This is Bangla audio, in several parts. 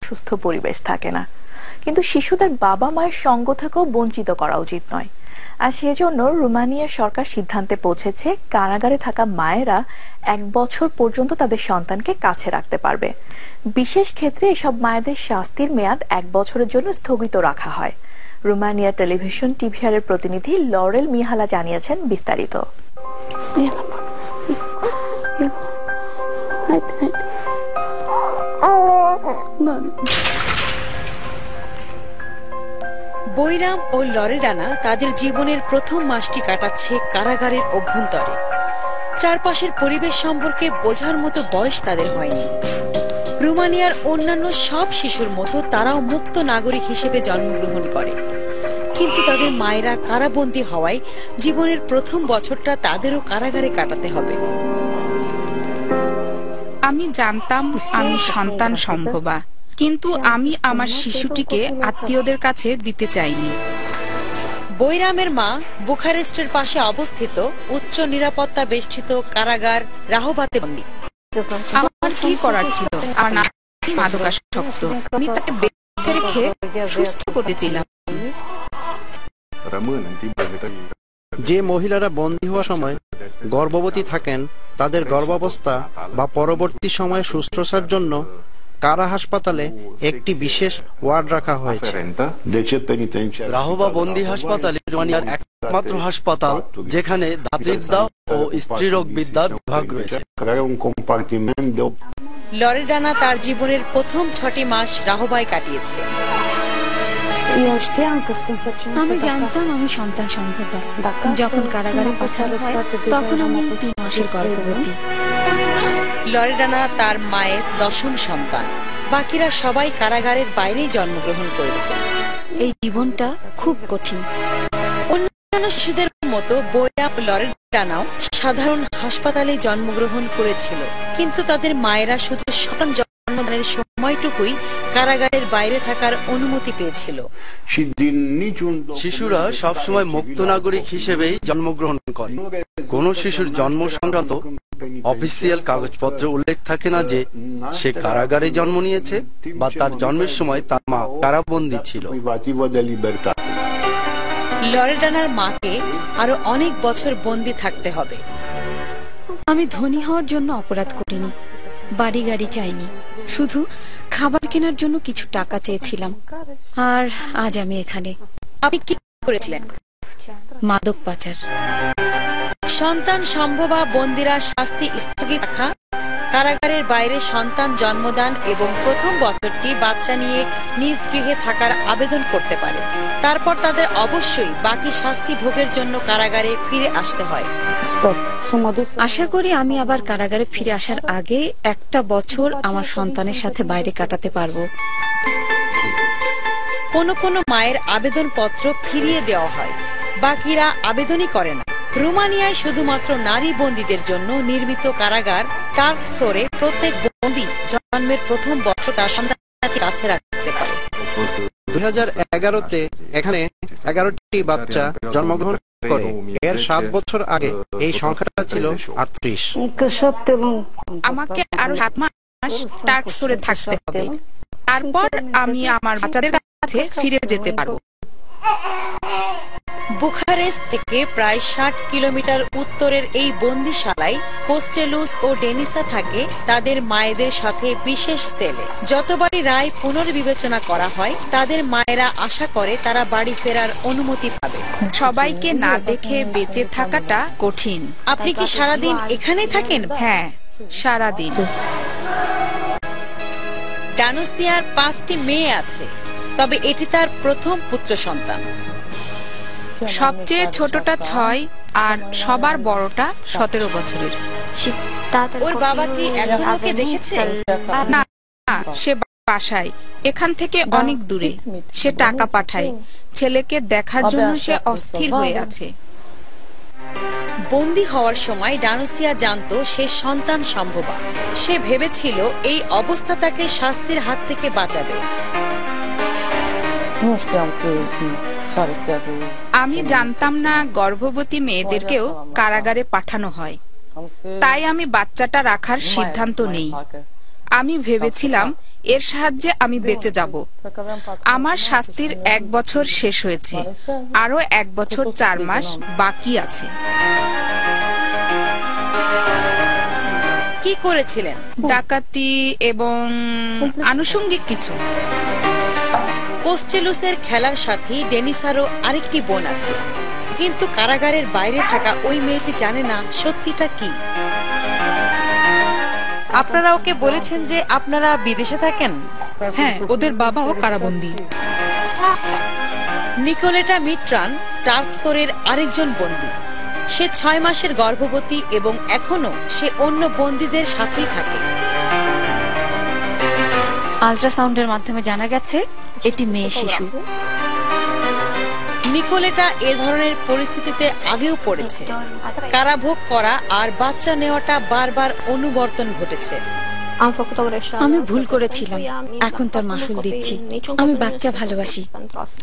সুস্থ পরিবেশ থাকে না, কিন্তু শিশুদের বাবা মায়ের সঙ্গ থেকেও বঞ্চিত করা উচিত নয়। আর সেজন্য রোমানিয়ার সরকার সিদ্ধান্তে পৌঁছেছে কারাগারে থাকা মায়েরা 1 বছর পর্যন্ত তাদের সন্তানকে কাছে রাখতে পারবে। বিশেষ ক্ষেত্রে এসব মায়েদের শাস্তির মেয়াদ 1 বছরের জন্য স্থগিত রাখা হয়। রোমানিয়া টেলিভিশন টিভিআর এর প্রতিনিধি লরেল মিহালা জানিয়েছেন বিস্তারিত। বৈরাম ও লরেডানা তাদের জীবনের প্রথম মাসটি কাটাচ্ছে কারাগারের অভ্যন্তরে। চারপাশের পরিবেশ সম্পর্কে বোঝার মতো বয়স তাদের হয়নি। রোমানিয়ার অন্যান্য সব শিশুর মতো তারাও মুক্ত নাগরিক হিসেবে জন্মগ্রহণ করে, কিন্তু তাদের মায়েরা কারাবন্দী হওয়ায় জীবনের প্রথম বছরটা তাদেরও কারাগারে কাটাতে হবে। আমি জানতাম আমি সন্তান সম্ভবা, কিন্তু আমি আমার শিশুটিকে আত্মীয়দের কাছে দিতে চাইনি। বৈরামের মা বুখারেস্টের পাশে অবস্থিত উচ্চ নিরাপত্তা বেষ্টিত কারাগার রাহবাতে বন্দী। আমার কি করার ছিল? আমার নাতি মাদকাসক্ত, আমি তাকে বেঁধে রেখে সুস্থ করেছিলাম। যে মহিলারা বন্দী হওয়ার সময় গর্ভবতী থাকেন, তাদের গর্ভাবস্থা বা পরবর্তী সময়ে শুশ্রূষার জন্য কারা হাসপাতালে একটি বিশেষ ওয়ার্ড রাখা হয়েছে। রাহবা বন্দী হাসপাতাল রোমানিয়ার একমাত্র হাসপাতাল যেখানে ধাত্রীবিদ্যা ও স্ত্রীরোগ বিদ্যা বিভাগ রয়েছে। লরেডানা তার জীবনের প্রথম 6টি মাস রাহবায় কাটিয়েছে। আমি জানতাম আমি সন্তান সম্ভবা। যখন কারাগারে পাঠানো হয় তখন আমি 3 মাসের গর্ভবতী। লরেডানা তার মায়ের 10ম সন্তান। বাকিরা সবাই কারাগারের বাইরেই জন্মগ্রহণ করেছে। এই জীবনটা খুব কঠিন। অন্যান্য শিশুদের মতো বৈরাম ও লরেডানাও সাধারণ হাসপাতালে জন্মগ্রহণ করেছিল, কিন্তু তাদের মায়েরা শুধু সন্তান জন্মদানের সময়টুকুই কারাগারের বাইরে থাকার অনুমতি পেয়েছিল। শিশুরা সবসময় মুক্ত নাগরিক হিসেবেই জন্মগ্রহণ করে। কোন শিশুর জন্ম সংক্রান্ত অফিসিয়াল কাগজপত্র উল্লেখ থাকে না যে সে কারাগারে জন্ম নিয়েছে বা তার জন্মের সময় তার মা কারাবন্দী ছিল। লরেডানার মাকে আরো অনেক বছর বন্দী থাকতে হবে। আমি ধনী হওয়ার জন্য অপরাধ করিনি, বাড়ি গাড়ি চাইনি, শুধু খাবার কেনার জন্য কিছু টাকা চেয়েছিলাম। আর আজ আমি এখানে। আপনি কি করেছিলেন? মাদক পাচার। সন্তান সম্ভবা বন্দীরা শাস্তি স্থগিত রাখা, কারাগারের বাইরে সন্তান জন্মদান এবং প্রথম বছরটি বাচ্চা নিয়ে নিজ গৃহে থাকার আবেদন করতে পারে। তারপর তাদের অবশ্যই বাকি শাস্তি ভোগের জন্য কারাগারে ফিরে আসতে হয়। আশা করি আমি আবার কারাগারে ফিরে আসার আগে 1টা বছর আমার সন্তানের সাথে বাইরে কাটাতে পারবো। কোন কোন মায়ের আবেদনপত্র ফিরিয়ে দেওয়া হয়, বাকিরা আবেদনই করে না। রোমানিয়ায় শুধুমাত্র নারী বন্দীদের জন্য নির্মিত কারাগার টার্কসোরে প্রত্যেক বন্দী জন্মের প্রথম বছরটা সন্তানকে কাছে রাখতে পারে। 2011-তে এখানে 11টি বাচ্চা জন্মগ্রহণ করে। এর 7 বছর আগে এই সংখ্যাটা ছিল 38। আমাকে আরো 7 মাস টার্কসোরে থাকতে হবে, তারপর আমি আমার বাচ্চাদের কাছে ফিরে যেতে পারবো। বুখারেস্ট থেকে প্রায় 60 কিলোমিটার উত্তরের এই বন্দিশালায় কোস্টেলুস ও ডেনিসা থাকে তাদের মায়েদের সাথে বিশেষ সেলে। যতবারই রায় পুনর্বিবেচনা করা হয়, তাদের মায়েরা আশা করে তারা বাড়ি ফেরার অনুমতি পাবে। সবাইকে না দেখে বেঁচে থাকাটা কঠিন। আপনি কি সারাদিন এখানেই থাকেন? হ্যাঁ, সারাদিন। ডানুসিয়ার 5টি মেয়ে আছে, তবে এটি তার প্রথম পুত্র সন্তান। সবচেয়ে ছোটটা 6 আর সবার বড়টা 17 বছরের। ওর বাবা কি এখন ওকে দেখেছে? না, সে বাসায়, এখান থেকে অনেক দূরে। সে টাকা পাঠায়। ছেলেকে দেখার জন্য সে অস্থির হয়ে আছে। বন্দী হওয়ার সময় ডানুসিয়া জানতো সে সন্তান সম্ভবা। সে ভেবেছিল এই অবস্থা তাকে শাস্তির হাত থেকে বাঁচাবে। আমি জানতাম না গর্ভবতী মেয়েদেরকেও কারাগারে পাঠানো হয়। তাই আমি বাচ্চাটা রাখার সিদ্ধান্ত নেই। আমি ভেবেছিলাম এর সাহায্যে আমি বেঁচে যাব। আমার শাস্তির 1 বছর শেষ হয়েছে, আরো 1 বছর 4 মাস বাকি আছে। কি করেছিলেন? ডাকাতি এবং আনুষঙ্গিক কিছু। কোস্টেলুসের খেলার সাথী ডেনিসারও আরেকটি বোন আছে, কিন্তু কারাগারের বাইরে থাকা ওই মেয়েটি জানে না সত্যিটা কি। আপনারা ওকে বলেছেন যে আপনারা বিদেশে থাকেন? হ্যাঁ, ওদের বাবাও কারাবন্দী। নিকোলেটা মিট্রান টার্কসোরের আরেকজন বন্দী। সে 6 মাসের গর্ভবতী এবং এখনো সে অন্য বন্দীদের সাথেই থাকে। আল্ট্রাসাউন্ডের মাধ্যমে জানা গেছে এটি মেয়ে শিশু। নিকোলেটা এ ধরনের পরিস্থিতিতে আগেও পড়েছে। কারাভোগ করা আর বাচ্চা নেওয়াটা বারবার অনুবর্তন ঘটেছে। আমি ভুল করেছিলাম, এখন তার মাসুল দিচ্ছি। আমি বাচ্চা ভালোবাসি,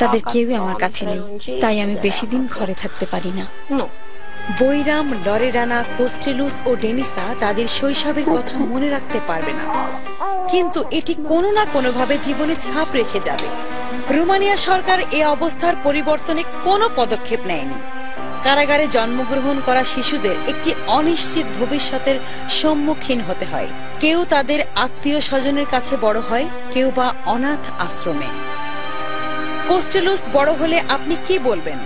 তাদের কেউই আমার কাছে নেই, তাই আমি বেশি দিন ঘরে থাকতে পারি না। বৈরাম, লরেডানা, কোস্টেলুস ও ডেনিসা তাদের শৈশবের কথা মনে রাখতে পারবে না, কিন্তু এটি কোনো না কোনোভাবে জীবনে ছাপ রেখে যাবে। রোমানিয়া সরকার এ অবস্থার পরিবর্তনে কোনো পদক্ষেপ নেয়নি। কারাগারে জন্মগ্রহণ করা শিশুদের একটি অনিশ্চিত ভবিষ্যতের সম্মুখীন হতে হয়। কেউ তাদের আত্মীয় স্বজনের কাছে বড় হয়, কেউ বা অনাথ আশ্রমে। কোস্টেলুস বড় হলে আপনি কি বলবেন?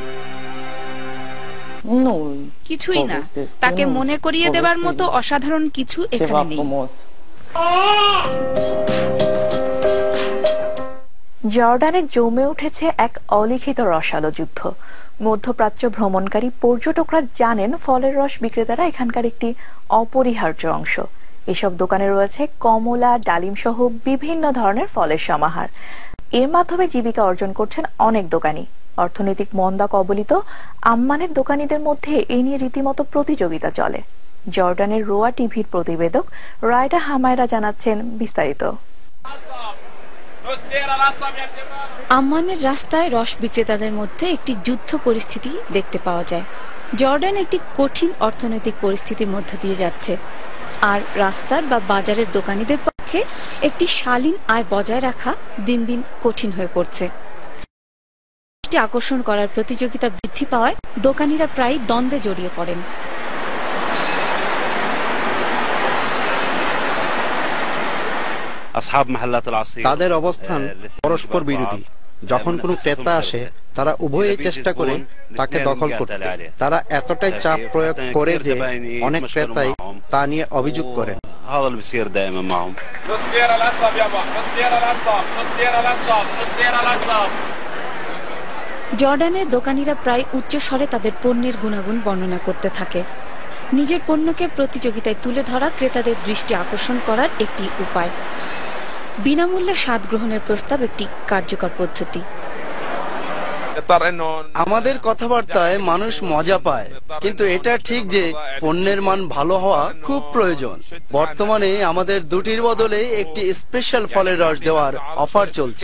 কিছুই না, তাকে মনে করিয়ে দেবার মতো অসাধারণ কিছু এখানে নেই। জর্ডানে জমে উঠেছে এক অলিখিত রসালো যুদ্ধ। মধ্যপ্রাচ্য ভ্রমণকারী পর্যটকরা জানেন ফলের রস বিক্রেতারা এখানকার একটি অপরিহার্য অংশ। এসব দোকানে রয়েছে কমলা, ডালিম সহ বিভিন্ন ধরনের ফলের সমাহার। এর মাধ্যমে জীবিকা অর্জন করছেন অনেক দোকানি। অর্থনৈতিক মন্দা কবলিত আম্মানের দোকানীদের মধ্যে এ নিয়ে রীতিমতো প্রতিযোগিতা চলে। জর্ডানের রোয়া টিভির প্রতিবেদক রায়ডা হামায়রা জানাচ্ছেন বিস্তারিত। আম্মানের রাস্তায় রস বিক্রেতাদের মধ্যে একটি যুদ্ধ পরিস্থিতি দেখতে পাওয়া যায়। জর্ডান একটি কঠিন অর্থনৈতিক পরিস্থিতির মধ্য দিয়ে যাচ্ছে, আর রাস্তার বা বাজারের দোকানীদের পক্ষে একটি শালীন আয় বজায় রাখা দিন দিন কঠিন হয়ে পড়ছে। আকর্ষণ করার প্রতিযোগিতা বৃদ্ধি পাওয়ায় দোকানীরা প্রায় দ্বন্দ্বে জড়িয়ে পড়েন। তাদের অবস্থান পরস্পর বিরোধী। যখন কোনো ক্রেতা আসে, তারা উভয়ে চেষ্টা করে তাকে দখল করতে। তারা এতটাই চাপ প্রয়োগ করে যে অনেক ক্রেতাই তা নিয়ে অভিযোগ করেন। জর্ডানের দোকানীরা প্রায় উচ্চ স্বরে তাদের পণ্যের গুণাগুণ বর্ণনা করতে থাকে। নিজের পণ্যকে প্রতিযোগিতায় তুলে ধরা ক্রেতাদের দৃষ্টি আকর্ষণ করার একটি উপায়। বিনামূল্যে স্বাদ গ্রহণের প্রস্তাব একটি কার্যকর পদ্ধতি। আমাদের কথাবার্তায় মানুষ মজা পায়, কিন্তু এটা ঠিক যে পণ্যের মান ভালো হওয়া খুব প্রয়োজন। বর্তমানে আমাদের দুটির বদলে একটি স্পেশাল ফলের রস দেওয়ার অফার চলছে।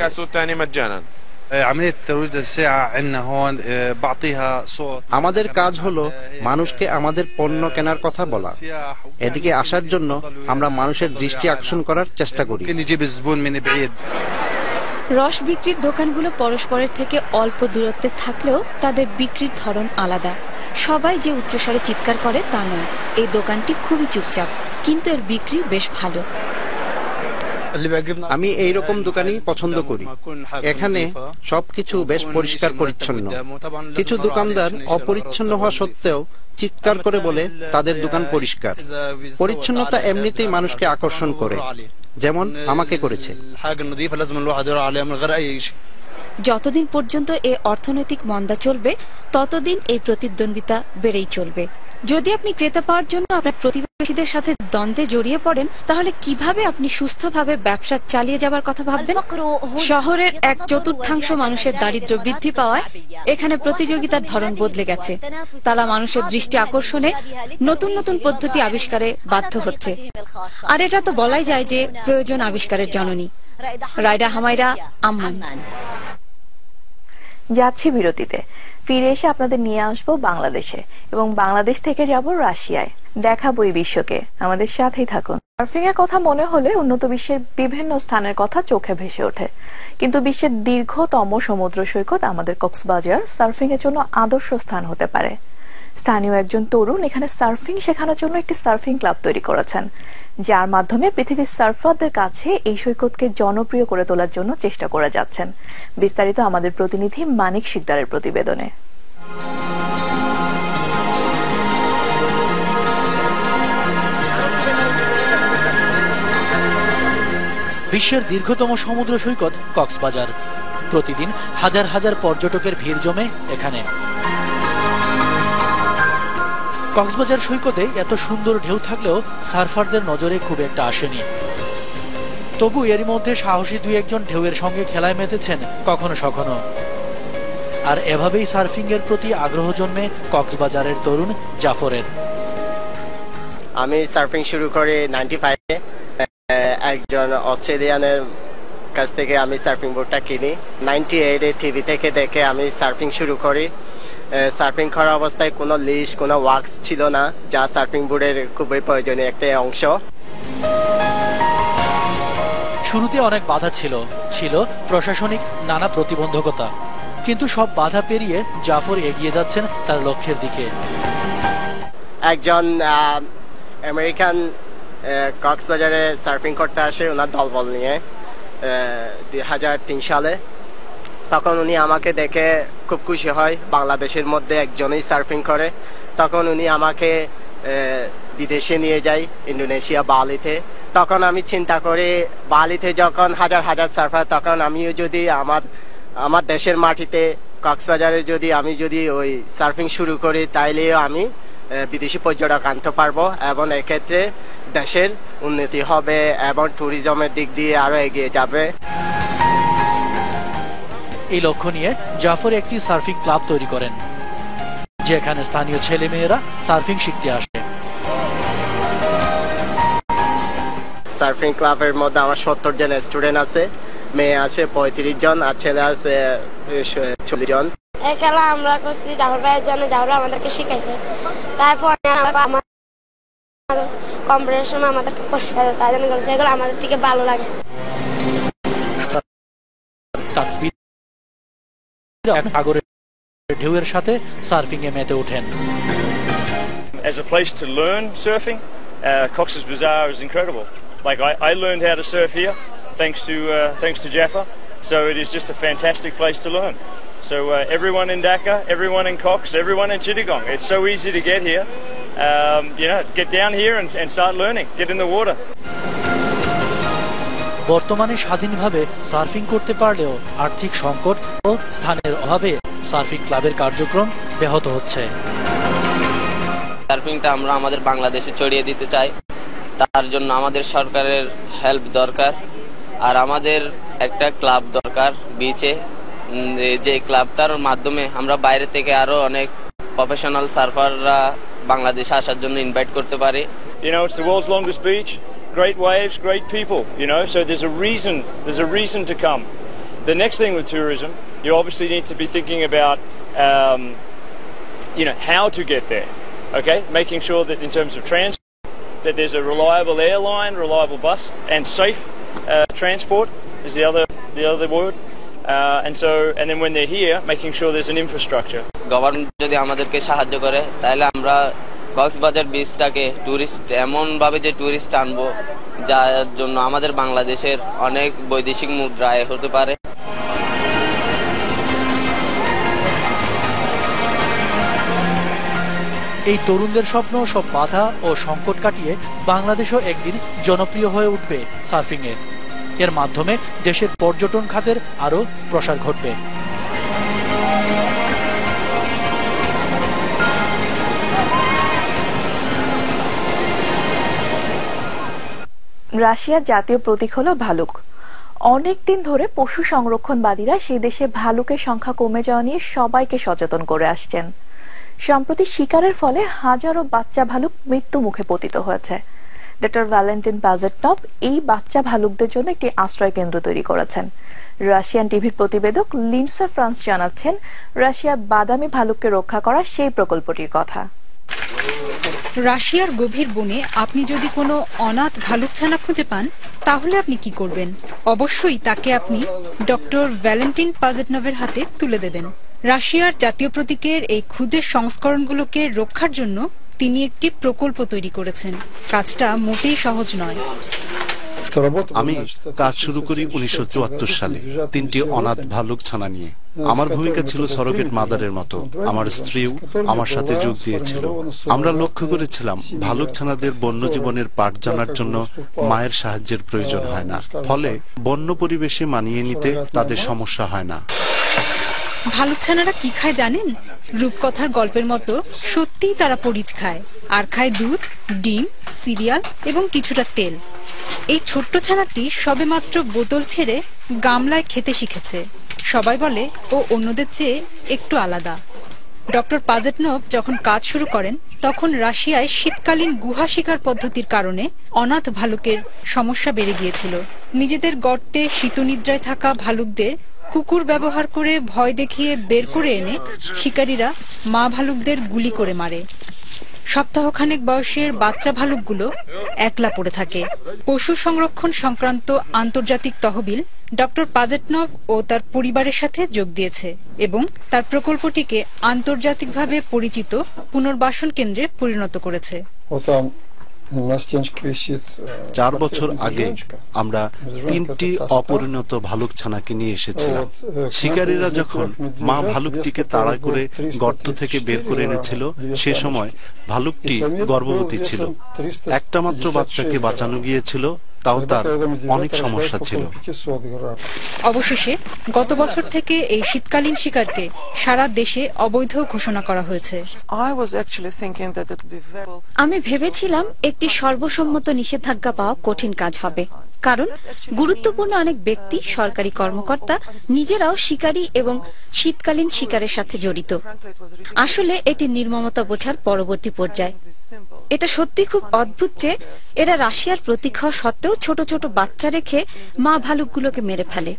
আমাদের কাজ হলো মানুষকে আমাদের পণ্য কেনার কথা বলা। এদিকে আসার জন্য আমরা মানুষের দৃষ্টি আকর্ষণ করার চেষ্টা করি। রস বিক্রির দোকানগুলো পরস্পরের থেকে অল্প দূরত্বে থাকলেও তাদের বিক্রির ধরন আলাদা। সবাই যে উচ্চস্বরে চিৎকার করে তা নয়। এই দোকানটি খুবই চুপচাপ, কিন্তু এর বিক্রি বেশ ভালো। আমি এইরকম দোকানই পছন্দ করি। এখানে সবকিছু বেশ পরিষ্কার পরিচ্ছন্ন। কিছু দোকানদার অপরিচ্ছন্ন হওয়া সত্ত্বেও চিৎকার করে বলে তাদের দোকান পরিষ্কার। পরিচ্ছন্নতা এমনিতেই মানুষকে আকর্ষণ করে, যেমন আমাকে করেছে। যতদিন পর্যন্ত এই অর্থনৈতিক মন্দা চলবে, ততদিন এই প্রতিদ্বন্দ্বিতা বেড়েই চলবে। যদি আপনি ক্রেতা পাওয়ার জন্য আপনার প্রতিবেশীদের সাথে দ্বন্দ্বে জড়িয়ে পড়েন, তাহলে কিভাবে আপনি সুস্থভাবে ব্যবসা চালিয়ে যাবার কথা ভাববেন? শহরের 1/4 মানুষের দারিদ্র্য বৃদ্ধি পাওয়ায় এখানে প্রতিযোগিতার ধরন বদলে গেছে। তারা মানুষের দৃষ্টি আকর্ষণে নতুন নতুন পদ্ধতি আবিষ্কারে বাধ্য হচ্ছে। আর এটা তো বলাই যায় যে প্রয়োজন আবিষ্কারের জননী। রায়ডা হামায়রা, আম্মান। যাচ্ছি বিরতিতে। ফিরে এসে আপনাদের নিয়ে আসবো বাংলাদেশে এবং বাংলাদেশ থেকে যাব রাশিয়ায়, দেখাবো এই বিশ্বকে। আমাদের সাথেই থাকুন। সার্ফিং এর কথা মনে হলে উন্নত বিশ্বের বিভিন্ন স্থানের কথা চোখে ভেসে ওঠে, কিন্তু বিশ্বের দীর্ঘতম সমুদ্র সৈকত আমাদের কক্সবাজার সার্ফিং এর জন্য আদর্শ স্থান হতে পারে। স্থানীয় একজন তরুণ এখানে সার্ফিং শেখানোর জন্য একটি সার্ফিং ক্লাব তৈরি করেছেন, যার মাধ্যমে পৃথিবীর সার্ফারদের কাছে এই সৈকতকে জনপ্রিয় করে তোলার জন্য চেষ্টা করে যাচ্ছেন। বিস্তারিত আমাদের প্রতিনিধি মানিক শিকদারের প্রতিবেদনে। বিশ্বের দীর্ঘতম সমুদ্র সৈকত কক্সবাজার। প্রতিদিন হাজার হাজার পর্যটকের ভিড় জমে এখানে। কক্সবাজার সৈকতে এত সুন্দর ঢেউ থাকলেও সার্ফারদের নজরে খুব একটা আসেনি। তবু এরই মধ্যে সাহসী দুই একজন ঢেউয়ের সঙ্গে খেলায় মেতেছেন কখনো সখনো। আর এভাবেই সার্ফিং এর প্রতি আগ্রহ জন্মে কক্সবাজারের তরুণ জাফরের। আমি সার্ফিং শুরু করি 95-এ। একজন অস্ট্রেলিয়ানের কাছ থেকে আমি সার্ফিং বোর্ডটা কিনি। 98-এ টিভি থেকে দেখে আমি সার্ফিং শুরু করি। সার্ফিং করা অবস্থায় কোনো লিশ, কোনো ওয়াক্স ছিল না, যা সার্ফিং বোর্ডের খুবই প্রয়োজনীয় একটা অংশ। শুরুতে অনেক বাধা ছিল প্রশাসনিক নানা প্রতিবন্ধকতা, কিন্তু সব বাধা পেরিয়ে জাফর এগিয়ে যাচ্ছেন তার লক্ষ্যের দিকে। একজন আমেরিকান কক্সবাজারে সার্ফিং করতে আসে ওনার দলবল নিয়ে 2003 সালে। তখন উনি আমাকে দেখে খুব খুশি হয়, বাংলাদেশের মধ্যে একজনই সার্ফিং করে। তখন উনি আমাকে বিদেশে নিয়ে যায়, ইন্দোনেশিয়া, বালিতে। তখন আমি চিন্তা করি, বালিতে যখন হাজার হাজার সার্ফার, তখন আমিও যদি আমার দেশের মাটিতে কক্সবাজারে আমি যদি ওই সার্ফিং শুরু করি, তাইলেও আমি বিদেশি পর্যটক আনতে পারবো এবং এক্ষেত্রে দেশের উন্নতি হবে এবং ট্যুরিজমের দিক দিয়ে আরো এগিয়ে যাবে। এই লক্ষ্য নিয়ে জাফর একটি সার্ফিং ক্লাব তৈরি করেন, যেখানে স্থানীয় ছেলেমেয়েরা সার্ফিং শিখতে আসে। সার্ফিং ক্লাবের মধ্যে আমার 70 জন স্টুডেন্ট আছে, মেয়ে আছে 35 জন আর ছেলে আছে 40 জন। এই খেলা আমরা করছি জাফর ভাইয়ের জন্য, জাফর আমাদেরকে শিখাইছে। তারপর কম্পিটিশন আমাদেরকে পরিষ্কার তাই জন্য করছে, এগুলো আমাদের থেকে ভালো লাগে। সাগরের ঢেউয়ের সাথে সার্ফিং এ মেতে ওঠেন। As a place to learn surfing, Cox's Bazar is incredible. Like I learned how to surf here thanks to Jaffa, so it is just a fantastic place to learn. So everyone in Dhaka, everyone in Cox, everyone in Chittagong, it's so easy to get here. Get down here and start learning, get in the water. বর্তমানে স্বাধীনভাবে সার্ফিং করতে পারলেও আর্থিক সংকট ও স্থানের অভাবে সার্ফিং ক্লাবের কার্যক্রম ব্যাহত হচ্ছে। সার্ফিংটা আমরা আমাদের বাংলাদেশে ছড়িয়ে দিতে চাই, তার জন্য আমাদের সরকারের হেল্প দরকার। আর আমাদের একটা ক্লাব দরকার বিচে, যে ক্লাবটার মাধ্যমে আমরা বাইরে থেকে আরো অনেক প্রফেশনাল সার্ফাররা বাংলাদেশে আসার জন্য ইনভাইট করতে পারি। It's the world's longest beach. Great waves, great people, so there's a reason to come. The next thing with tourism, you obviously need to be thinking about how to get there, okay? Making sure that in terms of transport, that there's a reliable airline, reliable bus, and safe transport is the other word. And then when they're here, making sure there's an infrastructure. Government যদি আমাদেরকে সাহায্য করে, তাহলে আমরা কক্সবাজার বিচটাকে এমন ভাবে যে টুরিস্ট আনবো, যার জন্য আমাদের বাংলাদেশের অনেক বৈদেশিক মুদ্রা আয় হতে পারে। এই তরুণদের স্বপ্ন সব বাধা ও সংকট কাটিয়ে বাংলাদেশও একদিন জনপ্রিয় হয়ে উঠবে সার্ফিং এর মাধ্যমে দেশের পর্যটন খাতের আরো প্রসার ঘটবে। রাশিয়ার জাতীয় প্রতীক হলো ভালুক। অনেকদিন ধরে পশু সংরক্ষণবাদীরা সেই দেশে ভালুকের সংখ্যা কমে যাওয়া নিয়ে সবাইকে সচেতন করে আসছেন। সম্প্রতি শিকারের ফলে হাজারো বাচ্চা ভালুক মৃত্যু মুখে পতিত হয়েছে। ডক্টর ভ্যালেন্টিন পাজেটনভ এই বাচ্চা ভালুকদের জন্য একটি আশ্রয় কেন্দ্র তৈরি করেছেন। রাশিয়ান টিভির প্রতিবেদক লিন্সা ফ্রান্স জানাচ্ছেন রাশিয়া বাদামি ভালুককে রক্ষা করা সেই প্রকল্পটির কথা। রাশিয়ার গভীর বনে আপনি যদি কোনো অনাথ ভালুকছানা খুঁজে পান তাহলে আপনি কি করবেন? অবশ্যই তাকে আপনি ডক্টর ভ্যালেন্টিন পাজেটনভের হাতে তুলে দেবেন। রাশিয়ার জাতীয় প্রতীকের এই ক্ষুদ্র সংস্করণগুলোকে রক্ষার জন্য তিনি একটি প্রকল্প তৈরি করেছেন। কাজটা মোটেই সহজ নয়। আমি কাজ শুরু করি 1974 সালে 3টি অনাথ ভালুক ছানা নিয়ে। আমার ভূমিকা ছিল সরোগেট মাদারের মতো। আমার স্ত্রীও আমার সাথে যোগ দিয়েছিল। আমরা লক্ষ্য করেছিলাম ভালুক ছানাদের বন্য জীবনের পাঠ জানার জন্য মায়ের সাহায্যের প্রয়োজন হয় না, ফলে বন্য পরিবেশে মানিয়ে নিতে তাদের সমস্যা হয় না। ভালুকছানারা কি খায় জানেন? রূপকথার গল্পের মতো সত্যিই তারা পরিচ খায়, আর খায় দুধ, ডিম, সিরিয়াল এবং কিছুটা তেল। এই ছোট্ট ছানাটি সবেমাত্র বোতল ছেড়ে গামলায় খেতে শিখেছে। সবাই বলে ও অন্যদের চেয়ে একটু আলাদা। ডক্টর পাজেটনভ যখন কাজ শুরু করেন তখন রাশিয়ায় শীতকালীন গুহা শিকার পদ্ধতির কারণে অনাথ ভালুকের সমস্যা বেড়ে গিয়েছিল। নিজেদের গর্তে শীতনিদ্রায় থাকা ভালুকদের কুকুর ব্যবহার করে ভয় দেখিয়ে বের করে এনে শিকারীরা মা ভালুকদের গুলি করে মারে। সপ্তাহখানেক বয়সের বাচ্চা ভালুকগুলো একলা পড়ে থাকে। পশু সংরক্ষণ সংক্রান্ত আন্তর্জাতিক তহবিল ডক্টর পাজেটনভ ও তার পরিবারের সাথে যোগ দিয়েছে এবং তার প্রকল্পটিকে আন্তর্জাতিকভাবে পরিচিত পুনর্বাসন কেন্দ্রে পরিণত করেছে। 4 বছর আগে আমরা 3টি অপরিণত ভালুক ছানাকে নিয়ে এসেছিলাম। শিকারীরা যখন মা ভালুকটিকে তাড়া করে গর্ত থেকে বের করে এনেছিল সে সময় ভালুকটি গর্ভবতী ছিল। একটা মাত্র বাচ্চাকে বাঁচানো গিয়েছিল, তাও তার অনেক সমস্যা ছিল। অবশেষে গত বছর থেকে এই শীতকালীন শিকারকে সারা দেশে অবৈধ ঘোষণা করা হয়েছে। আমি ভেবেছিলাম একটি সর্বসম্মত নিষেধাজ্ঞা পাওয়া কঠিন কাজ হবে, কারণ গুরুত্বপূর্ণ অনেক ব্যক্তি, সরকারি কর্মকর্তা নিজেরাও শিকারী এবং শীতকালীন শিকারের সাথে জড়িত। আসলে এটি নির্মমতা বোঝার পরবর্তী পর্যায়। এটা সত্যি খুব অদ্ভুত যে এরা রাশিয়ার প্রতীক হওয়া সত্ত্বেও ছোট ছোট বাচ্চা রেখে মা ভালুকগুলোকে মেরে ফেলে।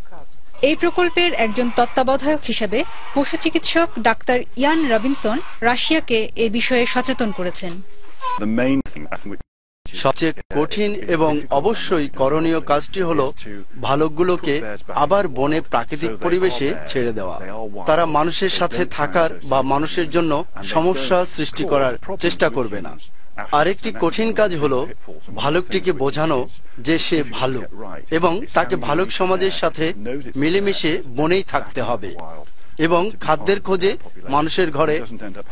এই প্রকল্পের একজন তত্ত্বাবধায়ক হিসেবে পশু চিকিৎসক ডাক্তার ইয়ান রবিনসন রাশিয়াকে এ বিষয়ে সচেতন করেছেন। সবচেয়ে কঠিন এবং অবশ্যই করণীয় কাজটি হলো ভালুকগুলোকে আবার বনে প্রাকৃতিক পরিবেশে ছেড়ে দেওয়া। তারা মানুষের সাথে থাকার বা মানুষের জন্য সমস্যা সৃষ্টি করার চেষ্টা করবে না। আরেকটি কঠিন কাজ হলো ভালুকটিকে বোঝানো যে সে ভালুক এবং তাকে ভালুক সমাজের সাথে মিলেমিশে বনেই থাকতে হবে এবং খাদ্যের খোঁজে মানুষের ঘরে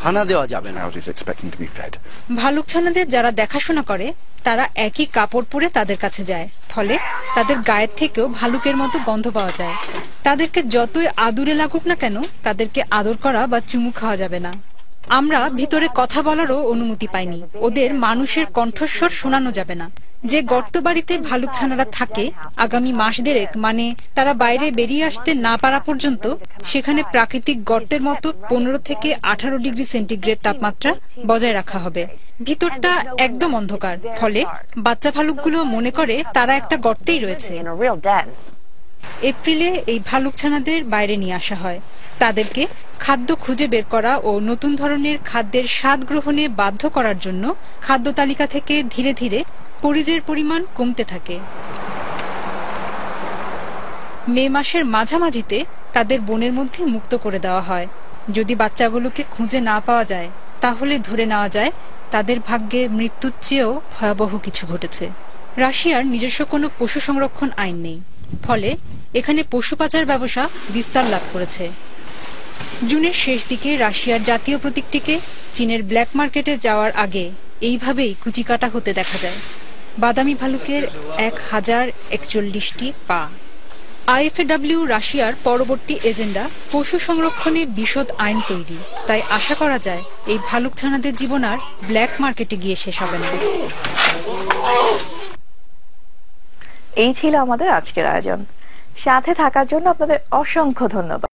হানা দেওয়া যাবে না। ভালুকছানাদের যারা দেখাশোনা করে তারা একই কাপড় পরে তাদের কাছে যায়, ফলে তাদের গায়ের থেকেও ভালুকের মতো গন্ধ পাওয়া যায়। তাদেরকে যতই আদুরে লাগুক না কেন তাদেরকে আদর করা বা চুমু খাওয়া যাবে না। আমরা ভিতরে কথা বলারও অনুমতি পাইনি। ওদের মানুষের কণ্ঠস্বর শোনানো যাবে না। যে গর্ত বাড়িতে ভালুকছানারা থাকে আগামী মাস দেড়েক, মানে তারা বাইরে বেরিয়ে আসতে না পারা পর্যন্ত সেখানে প্রাকৃতিক গর্তের মতো 15 থেকে 18 ডিগ্রি সেন্টিগ্রেড তাপমাত্রা বজায় রাখা হবে। ভিতরটা একদম অন্ধকার, ফলে বাচ্চা ভালুকগুলো মনে করে তারা একটা গর্তেই রয়েছে। এপ্রিলে এই ভালুকছানাদের বাইরে নিয়ে আসা হয়। তাদেরকে খাদ্য খুঁজে বের করা ও নতুন ধরনের খাদ্যের স্বাদ গ্রহণে বাধ্য করার জন্য খাদ্য তালিকা থেকে ধীরে ধীরে পরিজের পরিমাণ কমতে থাকে। মে মাসের মাঝামাঝিতে তাদের বনের মধ্যে মুক্ত করে দেওয়া হয়। যদি বাচ্চাগুলোকে খুঁজে না পাওয়া যায় তাহলে ধরে নেওয়া যায় তাদের ভাগ্যে মৃত্যুর চেয়েও ভয়াবহ কিছু ঘটেছে। রাশিয়ার নিজস্ব কোনো পশু সংরক্ষণ আইন নেই, ফলে এখানে পশু পাচার ব্যবসা বিস্তার লাভ করেছে। জুনের শেষ দিকে রাশিয়ার জাতীয় প্রতীকটিকে চীনের ব্ল্যাক মার্কেটে যাওয়ার আগে এইভাবেই কুচিকাটা হতে দেখা যায়। বাদামি ভালুকের 1041টি পা। আইএফএডব্লিউ রাশিয়ার পরবর্তী এজেন্ডা পশু সংরক্ষণে বিশদ আইন তৈরি। তাই আশা করা যায় এই ভালুকছানাদের জীবন আর ব্ল্যাক মার্কেটে গিয়ে শেষ হবে না। এই ছিল আমাদের আজকের আয়োজন। সাথে থাকার জন্য আপনাদের অসংখ্য ধন্যবাদ।